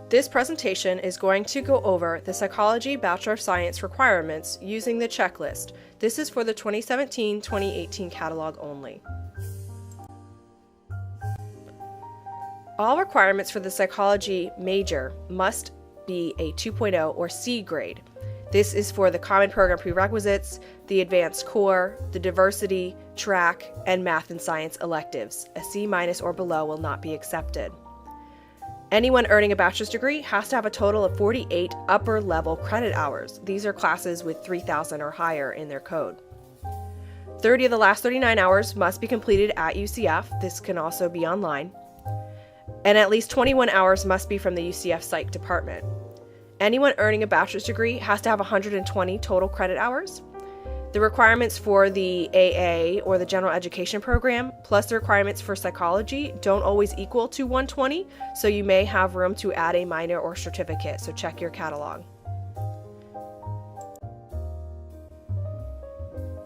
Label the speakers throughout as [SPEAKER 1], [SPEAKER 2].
[SPEAKER 1] This presentation is going to go over the Psychology Bachelor of Science requirements using the checklist. This is for the 2017-2018 catalog only. All requirements for the psychology major must be a 2.0 or C grade. This is for the Common Program Prerequisites, the Advanced Core, the Diversity, Track, and Math and Science electives. A C- or below will not be accepted. Anyone earning a bachelor's degree has to have a total of 48 upper level credit hours. These are classes with 3,000 or higher in their code. 30 of the last 39 hours must be completed at UCF. This can also be online. And at least 21 hours must be from the UCF Psych department. Anyone earning a bachelor's degree has to have 120 total credit hours. The requirements for the AA or the general education program plus the requirements for psychology don't always equal to 120, so you may have room to add a minor or certificate, so check your catalog.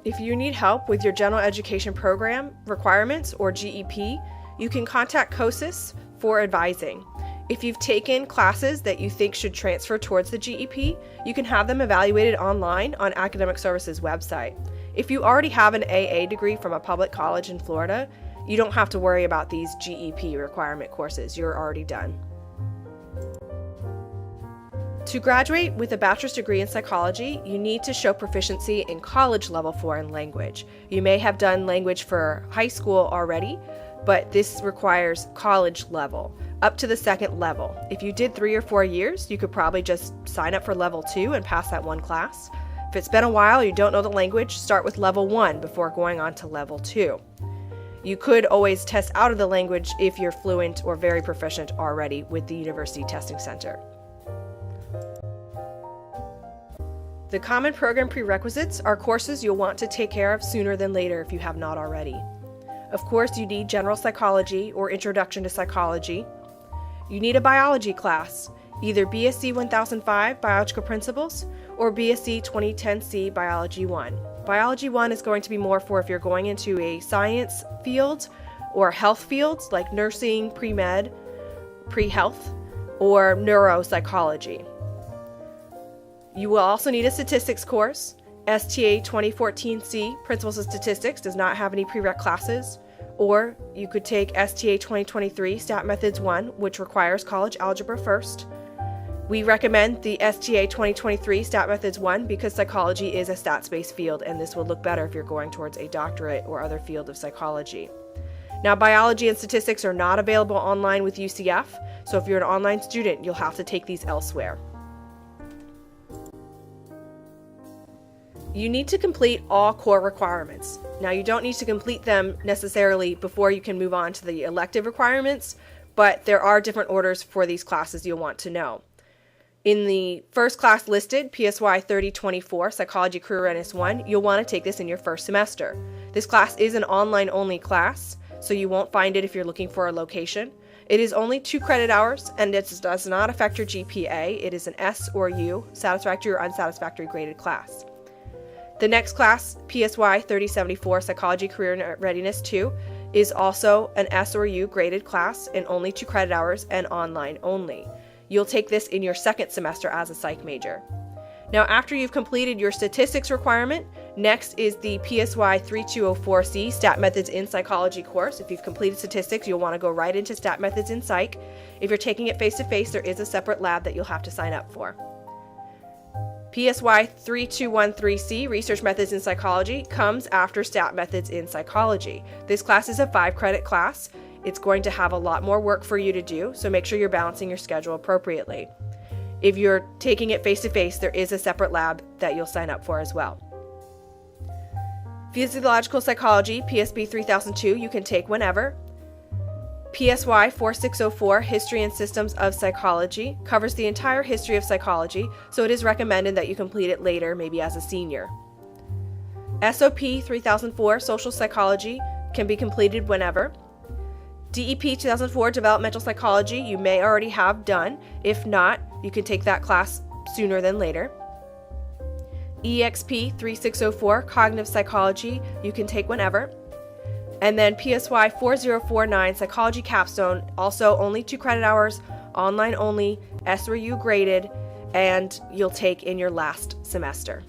[SPEAKER 1] If you need help with your general education program requirements or GEP, you can contact COSIS for advising. If you've taken classes that you think should transfer towards the GEP, you can have them evaluated online on Academic Services website. If you already have an AA degree from a public college in Florida, you don't have to worry about these GEP requirement courses. You're already done. To graduate with a bachelor's degree in psychology, you need to show proficiency in college level foreign language. You may have done language for high school already, but this requires college level, up to the second level. If you did 3 or 4 years, you could probably just sign up for level 2 and pass that one class. If it's been a while, you don't know the language, start with level 1 before going on to level 2. You could always test out of the language if you're fluent or very proficient already with the University Testing Center. The Common Program Prerequisites are courses you'll want to take care of sooner than later if you have not already. Of course, you need general psychology or introduction to psychology. You need a biology class, either BSc 1005 Biological Principles or BSc 2010C Biology 1. Biology 1 is going to be more for if you're going into a science field or health fields like nursing, pre-med, pre-health, or neuropsychology. You will also need a statistics course. STA 2014C Principles of Statistics does not have any prereq classes. Or you could take STA 2023 Stat Methods 1, which requires college algebra first. We recommend the STA 2023 Stat Methods 1 because psychology is a stats-based field, and this will look better if you're going towards a doctorate or other field of psychology. Now, biology and statistics are not available online with UCF, so if you're an online student, you'll have to take these elsewhere. You need to complete all core requirements. Now, you don't need to complete them necessarily before you can move on to the elective requirements, but there are different orders for these classes you'll want to know. In the first class listed, PSY 3024, Psychology Career Readiness 1, you'll want to take this in your first semester. This class is an online-only class, so you won't find it if you're looking for a location. It is only 2 credit hours, and it does not affect your GPA. It is an S or U, satisfactory or unsatisfactory graded class. The next class, PSY 3074 Psychology Career Readiness 2, is also an S or U graded class and only 2 credit hours and online only. You'll take this in your second semester as a psych major. Now, after you've completed your statistics requirement, next is the PSY 3204C Stat Methods in Psychology course. If you've completed statistics, you'll want to go right into Stat Methods in Psych. If you're taking it face-to-face, there is a separate lab that you'll have to sign up for. PSY 3213C, Research Methods in Psychology, comes after Stat Methods in Psychology. This class is a 5-credit class. It's going to have a lot more work for you to do, so make sure you're balancing your schedule appropriately. If you're taking it face-to-face, there is a separate lab that you'll sign up for as well. Physiological Psychology, PSB 3002, you can take whenever. PSY 4604, History and Systems of Psychology, covers the entire history of psychology, so it is recommended that you complete it later, maybe as a senior. SOP 3004, Social Psychology, can be completed whenever. DEP 2004, Developmental Psychology, you may already have done. If not, you can take that class sooner than later. EXP 3604, Cognitive Psychology, you can take whenever. And then PSY 4049, Psychology Capstone, also only 2 credit hours, online only, SRU graded, and you'll take in your last semester.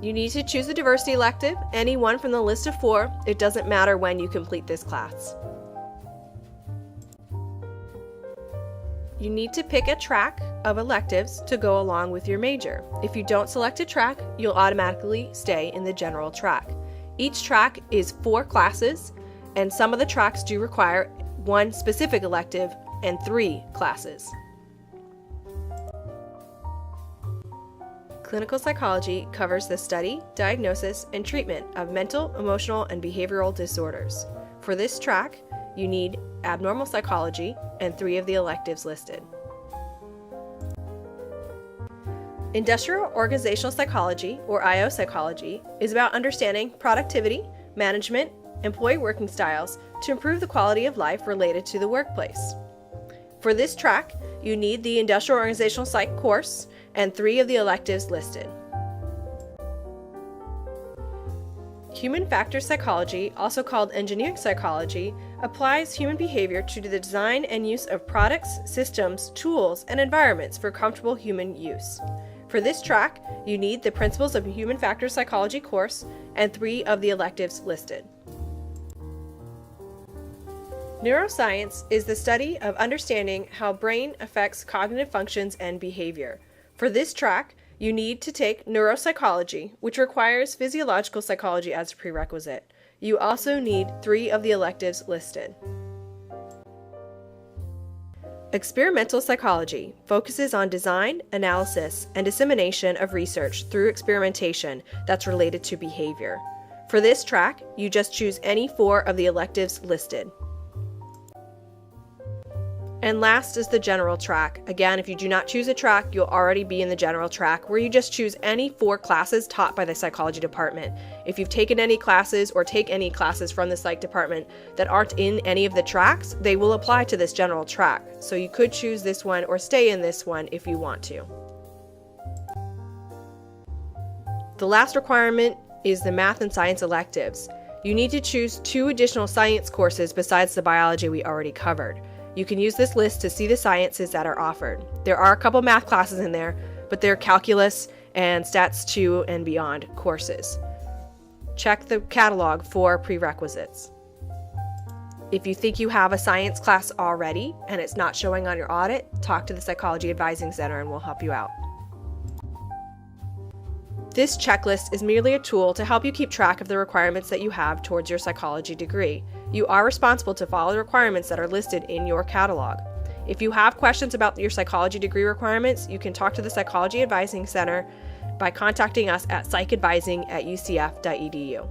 [SPEAKER 1] You need to choose a diversity elective, any one from the list of 4. It doesn't matter when you complete this class. You need to pick a track of electives to go along with your major. If you don't select a track, you'll automatically stay in the general track. Each track is 4 classes, and some of the tracks do require 1 specific elective and 3 classes. Clinical psychology covers the study, diagnosis, and treatment of mental, emotional, and behavioral disorders. For this track, you need abnormal psychology and 3 of the electives listed. Industrial organizational psychology, or IO psychology, is about understanding productivity, management, employee working styles to improve the quality of life related to the workplace. For this track, you need the Industrial Organizational Psych course and 3 of the electives listed. Human factor psychology, also called engineering psychology, applies human behavior to the design and use of products, systems, tools, and environments for comfortable human use. For this track, you need the Principles of Human Factor Psychology course and 3 of the electives listed. Neuroscience is the study of understanding how brain affects cognitive functions and behavior. For this track, you need to take neuropsychology, which requires physiological psychology as a prerequisite. You also need 3 of the electives listed. Experimental psychology focuses on design, analysis, and dissemination of research through experimentation that's related to behavior. For this track, you just choose any 4 of the electives listed. And last is the general track. Again, if you do not choose a track, you'll already be in the general track, where you just choose any 4 classes taught by the psychology department. If you've taken any classes or take any classes from the psych department that aren't in any of the tracks, they will apply to this general track. So you could choose this one or stay in this one if you want to. The last requirement is the math and science electives. You need to choose 2 additional science courses besides the biology we already covered. You can use this list to see the sciences that are offered. There are a couple math classes in there, but they're calculus and stats 2 and beyond courses. Check the catalog for prerequisites. If you think you have a science class already and it's not showing on your audit, talk to the Psychology Advising Center and we'll help you out. This checklist is merely a tool to help you keep track of the requirements that you have towards your psychology degree. You are responsible to follow the requirements that are listed in your catalog. If you have questions about your psychology degree requirements, you can talk to the Psychology Advising Center by contacting us at psychadvising@ucf.edu.